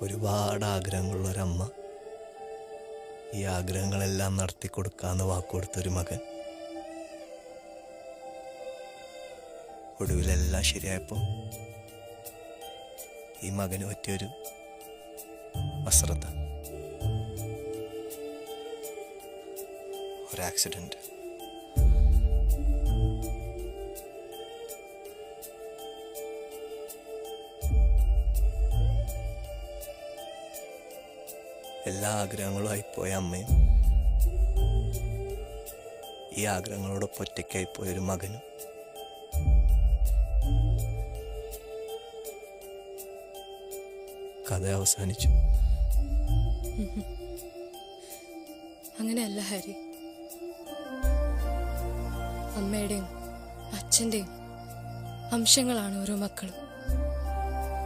ഒരുപാട് ആഗ്രഹങ്ങളുള്ള ഒരമ്മ, ഈ ആഗ്രഹങ്ങളെല്ലാം നടത്തി കൊടുക്കാന്ന് വാക്കുകൊടുത്തൊരു മകൻ. ഒടുവിലെല്ലാം ശരിയായപ്പോൾ ഈ മകന് പറ്റിയൊരു അശ്രദ്ധ, ഒരു ആക്സിഡന്റ്. എല്ലാ ആഗ്രഹങ്ങളും ആയിപ്പോയ അമ്മയും ഈ ആഗ്രഹങ്ങളോടൊപ്പം ഒറ്റയ്ക്കായിപ്പോയൊരു മകനും കഥ അവസാനിച്ചു. അങ്ങനെയല്ല ഹരി. അമ്മയുടെയും അച്ഛൻ്റെയും അംശങ്ങളാണ് ഓരോ മക്കളും.